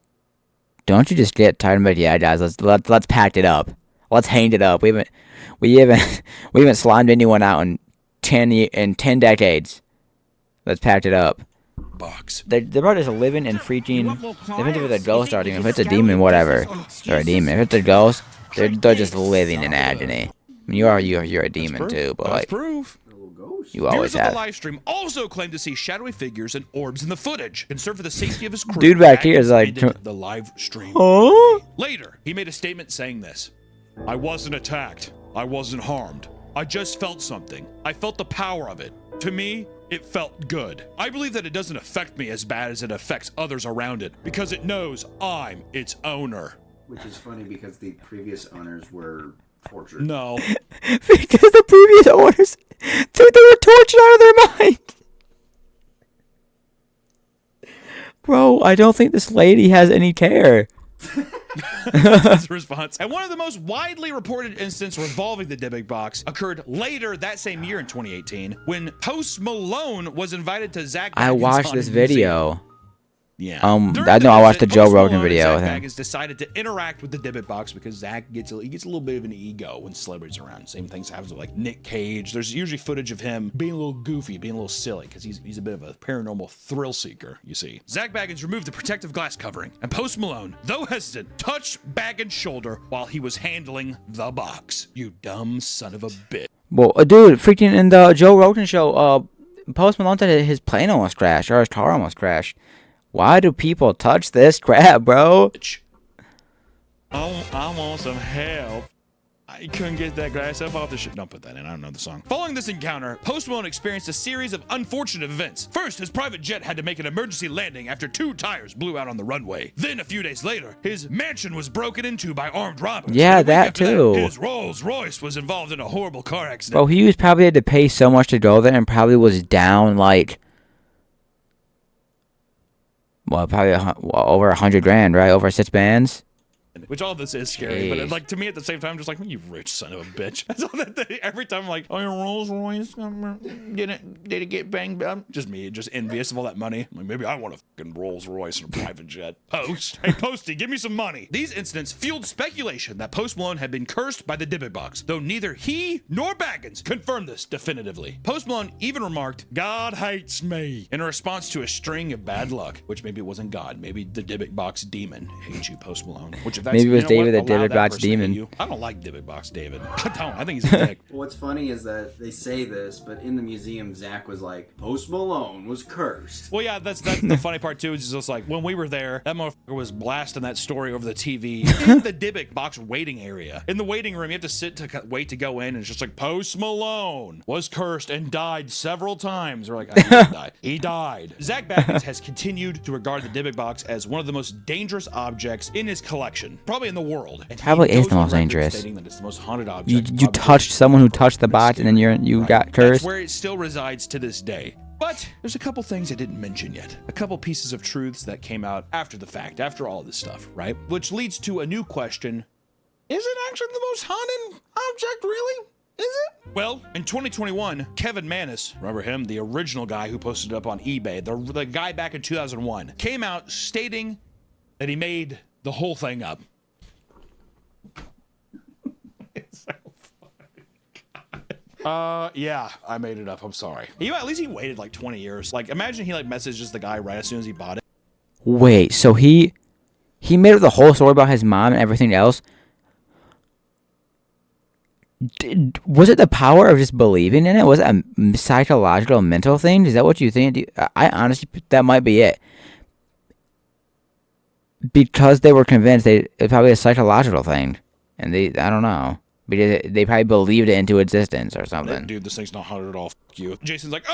[SPEAKER 4] don't you just get tired and be like, yeah, guys, let's pack it up. Let's hang it up. We haven't slimed anyone out in 10 decades. Let's pack it up.
[SPEAKER 3] Box.
[SPEAKER 4] They're probably just living and freaking. If it's a ghost or a demon, if it's a demon, whatever, or a demon. If it's a ghost, they're just living in agony. I mean, you're a demon too, but like
[SPEAKER 3] proof.
[SPEAKER 4] You always
[SPEAKER 3] Viewers of
[SPEAKER 4] have.
[SPEAKER 3] the live stream also claimed to see shadowy figures and orbs in the footage. Concerned for the safety of his crew,
[SPEAKER 4] Dude back here is like,
[SPEAKER 3] ended the live stream.
[SPEAKER 4] oh.
[SPEAKER 3] Later, he made a statement saying this. I wasn't attacked. I wasn't harmed. I just felt something. I felt the power of it. To me, it felt good. I believe that it doesn't affect me as bad as it affects others around it because it knows I'm its owner.
[SPEAKER 5] Which is funny because the previous owners were tortured.
[SPEAKER 3] No.
[SPEAKER 4] Because the previous owners, dude, they were tortured out of their mind. Bro, I don't think this lady has any care.
[SPEAKER 3] His response. And one of the most widely reported incidents revolving the Dybbuk box occurred later that same year in 2018 when Post Malone was invited to Zach.
[SPEAKER 4] I
[SPEAKER 3] Baggins'
[SPEAKER 4] watched
[SPEAKER 3] haunted
[SPEAKER 4] this video.
[SPEAKER 3] museum. Yeah.
[SPEAKER 4] I
[SPEAKER 3] During
[SPEAKER 4] know I watched
[SPEAKER 3] visit,
[SPEAKER 4] the Joe
[SPEAKER 3] Post
[SPEAKER 4] Rogan
[SPEAKER 3] Malone and
[SPEAKER 4] video
[SPEAKER 3] Zach
[SPEAKER 4] with him.
[SPEAKER 3] Bagans decided to interact with the Dybbuk box because Zach he gets a little bit of an ego when celebrities are around. Same things happens with like Nick Cage. There's usually footage of him being a little goofy, being a little silly because he's a bit of a paranormal thrill seeker. You see, Zach Bagans removed the protective glass covering, and Post Malone, though hesitant, touched Bagans' shoulder while he was handling the box. You dumb son of a bitch.
[SPEAKER 4] Well, dude, freaking in the Joe Rogan show, Post Malone said his plane almost crashed, or his car almost crashed. Why do people touch this crap, bro?
[SPEAKER 3] I want some help. I couldn't get that glass up off the ship. Don't put that in. I don't know the song. Following this encounter, Post Malone experienced a series of unfortunate events. First, his private jet had to make an emergency landing after 2 tires blew out on the runway. Then, a few days later, his mansion was broken into by armed robbers.
[SPEAKER 4] Yeah,
[SPEAKER 3] And a week
[SPEAKER 4] that
[SPEAKER 3] after
[SPEAKER 4] too.
[SPEAKER 3] His Rolls Royce was involved in a horrible car accident.
[SPEAKER 4] Bro, he was probably had to pay so much to go there and probably was down like, well, probably over 100 grand, right? Over 6 bands.
[SPEAKER 3] Which all this is scary, but
[SPEAKER 4] Jeez.
[SPEAKER 3] like to me at the same time, just like you rich son of a bitch. That's all that every time I'm like, oh, your Rolls Royce, did it get banged up? Just me, just envious of all that money. Like maybe I want a fucking Rolls Royce and a private jet. Post, hey Posty, give me some money. These incidents fueled speculation that Post Malone had been cursed by the Dybbuk box, though neither he nor Bagans confirmed this definitively. Post Malone even remarked, "God hates me," in a response to a string of bad luck, which maybe it wasn't God, maybe the Dybbuk box demon hates you, Post Malone. Which if that's,
[SPEAKER 4] Maybe it was
[SPEAKER 3] you know what?
[SPEAKER 4] David the
[SPEAKER 3] Allow
[SPEAKER 4] Dybbuk
[SPEAKER 3] that
[SPEAKER 4] box
[SPEAKER 3] person to hate
[SPEAKER 4] demon.
[SPEAKER 3] you. I don't like Dybbuk box David. I don't. I think he's a dick.
[SPEAKER 5] What's funny is that they say this, but in the museum, Zach was like, Post Malone was cursed.
[SPEAKER 3] Well, yeah, that's the funny part too. Is just like when we were there, that motherfucker was blasting that story over the TV in the Dybbuk box waiting area. In the waiting room, you have to sit to wait to go in, and it's just like Post Malone was cursed and died several times. We're like, oh, he didn't die. He died. Zach Bagans has continued to regard the Dybbuk box as one of the most dangerous objects in his collection, probably in the world. And he
[SPEAKER 4] Probably is
[SPEAKER 3] goes
[SPEAKER 4] the
[SPEAKER 3] on
[SPEAKER 4] most
[SPEAKER 3] record
[SPEAKER 4] dangerous.
[SPEAKER 3] stating that it's the most haunted object.
[SPEAKER 4] You
[SPEAKER 3] object
[SPEAKER 4] touched someone who touched the box and then you
[SPEAKER 3] Right.
[SPEAKER 4] got
[SPEAKER 3] That's
[SPEAKER 4] cursed.
[SPEAKER 3] where it still resides to this day. But there's a couple things I didn't mention yet. A couple pieces of truths that came out after the fact, after all this stuff, right? Which leads to a new question. Is it actually the most haunted object, really? Is it? Well, in 2021, Kevin Manis, remember him, the original guy who posted it up on eBay, the guy back in 2001, came out stating that he made the whole thing up. Yeah, I made it up. I'm sorry. At least he waited like 20 years. Like, imagine he like messages the guy right as soon as he bought it.
[SPEAKER 4] Wait, so he made up the whole story about his mom and everything else? Was it the power of just believing in it? Was it a psychological, mental thing? Is that what you think? I honestly, that might be it. Because they were convinced it's probably a psychological thing. And I don't know. Because they probably believed it into existence or something.
[SPEAKER 3] Dude, this thing's not haunted at all. F you. Jason's like,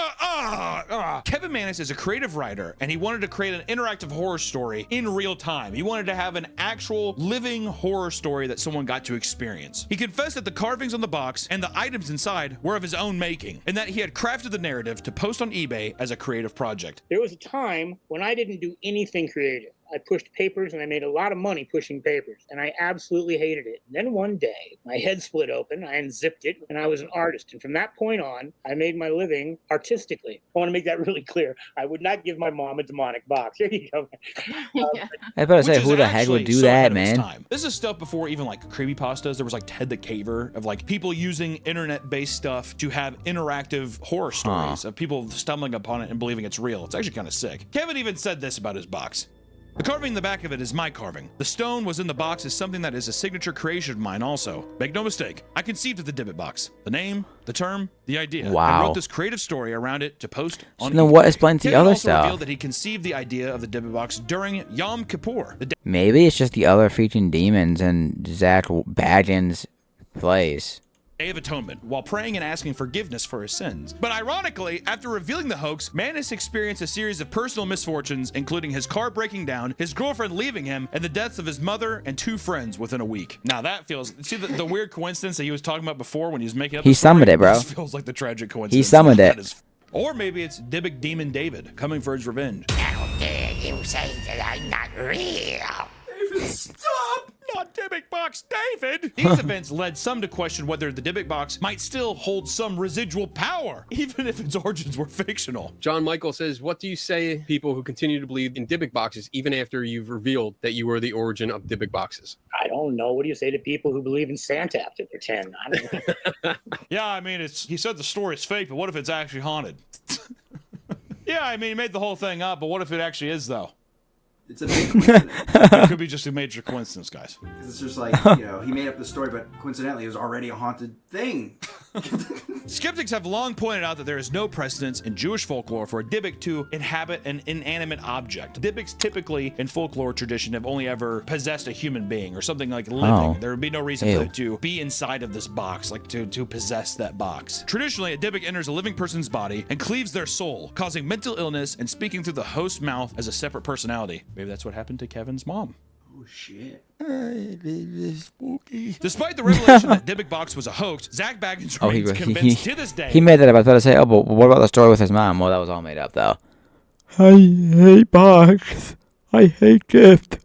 [SPEAKER 3] Kevin Manis is a creative writer, and he wanted to create an interactive horror story in real time. He wanted to have an actual living horror story that someone got to experience. He confessed that the carvings on the box and the items inside were of his own making, and that he had crafted the narrative to post on eBay as a creative project.
[SPEAKER 8] There was a time when I didn't do anything creative. I pushed papers and I made a lot of money pushing papers, and I absolutely hated it. And then one day, my head split open, I unzipped it, and I was an artist. And from that point on, I made my living artistically. I want to make that really clear. I would not give my mom a demonic box. Here you go.
[SPEAKER 7] Yeah.
[SPEAKER 4] I was about to say,
[SPEAKER 3] Which
[SPEAKER 4] who
[SPEAKER 3] is
[SPEAKER 4] the heck would
[SPEAKER 3] actually
[SPEAKER 4] do
[SPEAKER 3] so ahead
[SPEAKER 4] that,
[SPEAKER 3] of its
[SPEAKER 4] man?
[SPEAKER 3] time. This is stuff before even like creepypastas. There was like Ted the Caver, of like people using internet-based stuff to have interactive horror stories of people stumbling upon it and believing it's real. It's actually kind of sick. Kevin even said this about his box. The carving in the back of it is my carving. The stone was in the box is something that is a signature creation of mine also. Make no mistake, I conceived of the Dybbuk box. The name, the term, the idea. And
[SPEAKER 4] Wow.
[SPEAKER 3] wrote this creative story around it to post on
[SPEAKER 4] then what
[SPEAKER 3] eBay.
[SPEAKER 4] explains the
[SPEAKER 3] Kevin
[SPEAKER 4] other
[SPEAKER 3] also
[SPEAKER 4] stuff?
[SPEAKER 3] revealed that he conceived the idea of the Dybbuk box during Yom Kippur, the
[SPEAKER 4] Maybe it's just the other freaking demons in Zach Bagans' place.
[SPEAKER 3] Day of Atonement, while praying and asking forgiveness for his sins. But ironically, after revealing the hoax, Manis experienced a series of personal misfortunes, including his car breaking down, his girlfriend leaving him, and the deaths of his mother and 2 friends within a week. Now that feels, see the weird coincidence that he was talking about before when he was making up
[SPEAKER 4] He
[SPEAKER 3] the story?
[SPEAKER 4] summoned it, bro.
[SPEAKER 3] This feels like the tragic coincidence.
[SPEAKER 4] He summoned
[SPEAKER 3] That
[SPEAKER 4] it.
[SPEAKER 3] is- Or maybe it's Dybbuk Demon David coming for his revenge.
[SPEAKER 2] David, stop!
[SPEAKER 3] Not
[SPEAKER 1] Dybbuk box, David!
[SPEAKER 3] These events led some to question whether the Dybbuk box might still hold some residual power, even if its origins were fictional.
[SPEAKER 9] John Michael says, what do you say to people who continue to believe in Dybbuk boxes even after you've revealed that you were the origin of Dybbuk boxes?
[SPEAKER 8] I don't know. What do you say to people who believe in Santa after they're 10? I don't know.
[SPEAKER 1] Yeah, I mean, he said the story is fake, but what if it's actually haunted? Yeah, I mean, he made the whole thing up, but what if it actually is, though?
[SPEAKER 5] It's a big coincidence.
[SPEAKER 1] It could be just a major coincidence, guys.
[SPEAKER 5] It's just like, he made up the story, but coincidentally, it was already a haunted thing.
[SPEAKER 3] Skeptics have long pointed out that there is no precedence in Jewish folklore for a Dybbuk to inhabit an inanimate object. Dybbuks typically in folklore tradition have only ever possessed a human being or something like living.
[SPEAKER 4] Oh.
[SPEAKER 3] There would be no reason for
[SPEAKER 4] Ew.
[SPEAKER 3] it to be inside of this box, like to possess that box. Traditionally, a Dybbuk enters a living person's body and cleaves their soul, causing mental illness and speaking through the host's mouth as a separate personality. Maybe that's what happened to Kevin's mom.
[SPEAKER 5] Oh, shit.
[SPEAKER 3] Despite the revelation that Dybbuk box was a hoax, Zach Baggins remains convinced to this day.
[SPEAKER 4] He made that up. I was about to say, oh, but what about the story with his mom? Well, that was all made up, though. I hate box. I hate gift.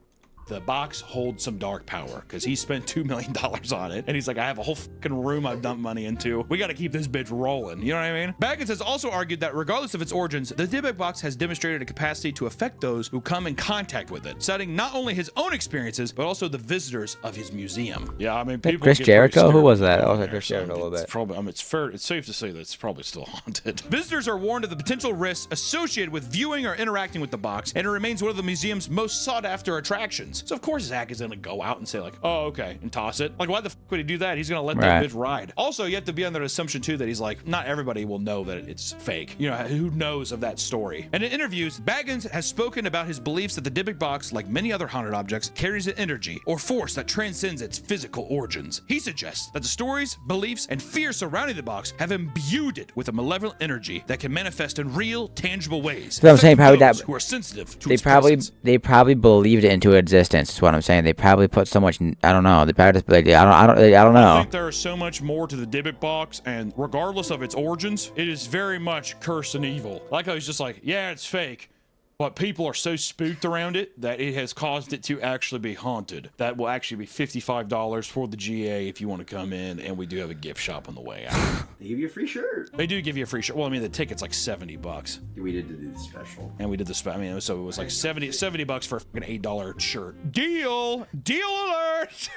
[SPEAKER 3] The box holds some dark power because he spent $2 million on it. And he's like, I have a whole fucking room I've dumped money into. We got to keep this bitch rolling. You know what I mean? Baggins has also argued that regardless of its origins, the Dybbuk box has demonstrated a capacity to affect those who come in contact with it, citing not only his own experiences, but also the visitors of his museum.
[SPEAKER 1] Yeah, I mean,
[SPEAKER 4] That
[SPEAKER 1] people
[SPEAKER 4] Chris
[SPEAKER 1] get pretty
[SPEAKER 4] Jericho?
[SPEAKER 1] scared
[SPEAKER 4] Who was
[SPEAKER 1] when
[SPEAKER 4] that?
[SPEAKER 1] they go
[SPEAKER 4] I was like
[SPEAKER 1] there,
[SPEAKER 4] Chris Jericho a little
[SPEAKER 1] it's
[SPEAKER 4] bit.
[SPEAKER 1] Probably, I mean, it's safe to say that it's probably still haunted.
[SPEAKER 3] Visitors are warned of the potential risks associated with viewing or interacting with the box, and it remains one of the museum's most sought-after attractions. So of course Zach is gonna go out and say like, oh, okay, and toss it. Like, why the fuck would he do that? He's gonna let that
[SPEAKER 4] Right.
[SPEAKER 3] bitch ride. Also, you have to be under the assumption too that he's like, not everybody will know that it's fake. You know, who knows of that story? And in interviews, Baggins has spoken about his beliefs that the Dybbuk box, like many other haunted objects, carries an energy or force that transcends its physical origins. He suggests that the stories, beliefs, and fears surrounding the box have imbued it with a malevolent energy that can manifest in real, tangible ways.
[SPEAKER 4] So I'm saying
[SPEAKER 3] affecting
[SPEAKER 4] probably
[SPEAKER 3] those
[SPEAKER 4] that-
[SPEAKER 3] who are sensitive to
[SPEAKER 4] They
[SPEAKER 3] its
[SPEAKER 4] probably
[SPEAKER 3] presence.
[SPEAKER 4] believed it into existence. Is what I'm saying. They probably put so much. I don't know. They probably just like I don't
[SPEAKER 1] I
[SPEAKER 4] know.
[SPEAKER 1] think there is so much more to the Dybbuk box, and regardless of its origins, it is very much cursed and evil. Like I was just like, yeah, it's fake, but people are so spooked around it that it has caused it to actually be haunted. That will actually be $55 for the GA if you want to come in, and we do have a gift shop on the way out.
[SPEAKER 5] They give you a free shirt.
[SPEAKER 3] They do give you a free shirt. Well, I mean, the ticket's like $70.
[SPEAKER 5] We did do the special.
[SPEAKER 3] And we did the I mean, so it was like 70 bucks for a fucking $8 shirt. Deal alert.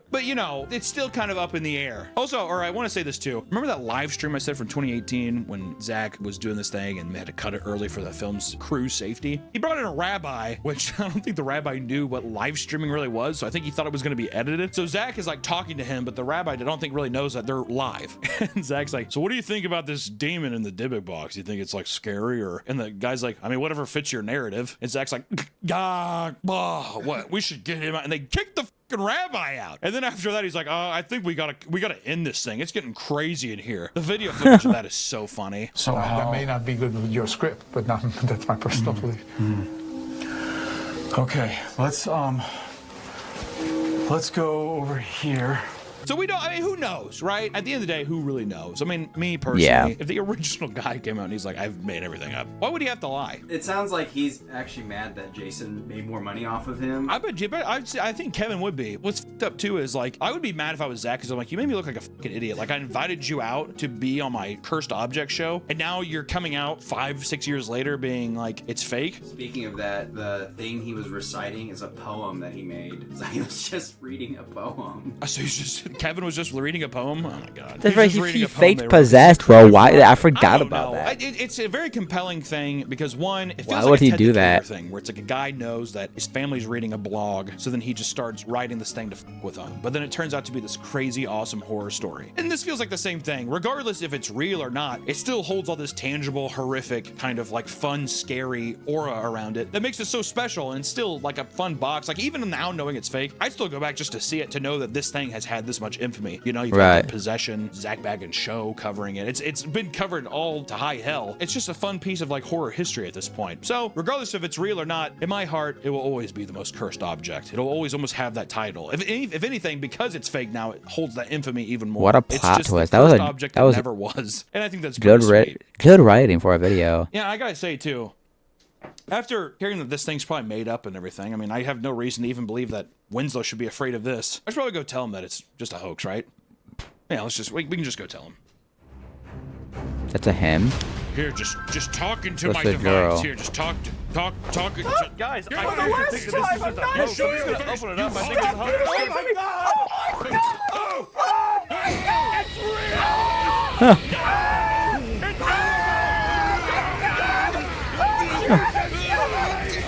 [SPEAKER 3] But you know, it's still kind of up in the air. Also, or I want to say this too. Remember that live stream I said from 2018 when Zach was doing this thing and had to cut it early for the film's crew safety? He brought in a rabbi, which I don't think the rabbi knew what live streaming really was. So I think he thought it was going to be edited. So Zach is like talking to him, but the rabbi I don't think really knows that they're live. And Zach's like, so what do you think about this demon in the Dybbuk box? You think it's like scary or? And the guy's like, I mean, whatever fits your narrative. And Zach's like, what? We should get him out. And they kicked the fucking rabbi out. And then after that, he's like, I think we gotta end this thing. It's getting crazy in here. The video footage of that is so funny.
[SPEAKER 10] So that may not be good with your script, but not, that's my personal belief. Okay, let's go over here.
[SPEAKER 3] So we don't, I mean, who knows, right? At the end of the day, who really knows? I mean, me personally,
[SPEAKER 4] Yeah.
[SPEAKER 3] if the original guy came out and he's like, I've made everything up, why would he have to lie?
[SPEAKER 5] It sounds like he's actually mad that Jason made more money off of him.
[SPEAKER 3] I bet you, but I think Kevin would be. What's fucked up too is like, I would be mad if I was Zach because I'm like, you made me look like a fucking idiot. Like I invited you out to be on my cursed object show, and now you're coming out 5-6 years later being like, it's fake.
[SPEAKER 5] Speaking of that, the thing he was reciting is a poem that he made. So he was just reading a poem.
[SPEAKER 3] So Kevin was just reading a poem. Oh my god.
[SPEAKER 4] That's
[SPEAKER 3] He's
[SPEAKER 4] right.
[SPEAKER 3] just
[SPEAKER 4] He
[SPEAKER 3] reading a poem
[SPEAKER 4] faked
[SPEAKER 3] they wrote.
[SPEAKER 4] possessed, bro. Why? I
[SPEAKER 3] I
[SPEAKER 4] forgot
[SPEAKER 3] don't
[SPEAKER 4] about
[SPEAKER 3] know.
[SPEAKER 4] that.
[SPEAKER 3] It's a very compelling thing because one, it feels
[SPEAKER 4] Why
[SPEAKER 3] like
[SPEAKER 4] would
[SPEAKER 3] a
[SPEAKER 4] he
[SPEAKER 3] Ted
[SPEAKER 4] do
[SPEAKER 3] the
[SPEAKER 4] that?
[SPEAKER 3] Killer thing where it's like a guy knows that his family's reading a blog, so then he just starts writing this thing to fuck with them. But then it turns out to be this crazy, awesome horror story. And this feels like the same thing. Regardless if it's real or not, it still holds all this tangible, horrific, kind of like fun, scary aura around it that makes it so special and still like a fun box. Like even now knowing it's fake, I'd still go back just to see it to know that this thing has had this much infamy. You know, you've got
[SPEAKER 4] Right.
[SPEAKER 3] the Possession, Zach Baggins show covering it. It's been covered all to high hell. It's just a fun piece of like horror history at this point. So regardless if it's real or not, in my heart, it will always be the most cursed object. It'll always almost have that title. If anything, because it's fake now, it holds that infamy even more.
[SPEAKER 4] What a
[SPEAKER 3] It's
[SPEAKER 4] plot
[SPEAKER 3] just
[SPEAKER 4] twist.
[SPEAKER 3] The
[SPEAKER 4] That was
[SPEAKER 3] cursed
[SPEAKER 4] a-
[SPEAKER 3] object
[SPEAKER 4] that was
[SPEAKER 3] never was. And I think that's
[SPEAKER 4] Good,
[SPEAKER 3] pretty sweet.
[SPEAKER 4] good writing for a video.
[SPEAKER 3] Yeah, I gotta say too,
[SPEAKER 1] After hearing that this thing's probably made up and everything, I mean, I have no reason to even believe that Winslow should be afraid of this. I should probably go tell him that it's just a hoax, right? Yeah, we can just go tell him.
[SPEAKER 4] That's a him.
[SPEAKER 1] Here, just talking to
[SPEAKER 4] That's
[SPEAKER 1] my
[SPEAKER 4] the
[SPEAKER 1] device.
[SPEAKER 4] girl.
[SPEAKER 1] Here, just talking.
[SPEAKER 2] Guys,
[SPEAKER 1] For
[SPEAKER 2] the last time, I'm not sure.
[SPEAKER 1] Open it up. I think
[SPEAKER 2] Stop it away from me. Oh my God!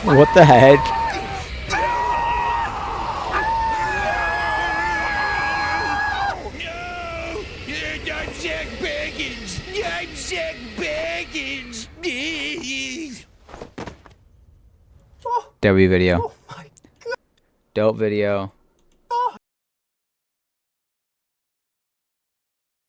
[SPEAKER 4] What the heck?
[SPEAKER 3] I'm Zach Baggins. I'm Zach Baggins.
[SPEAKER 4] W video.
[SPEAKER 2] Oh my God.
[SPEAKER 4] Dope video.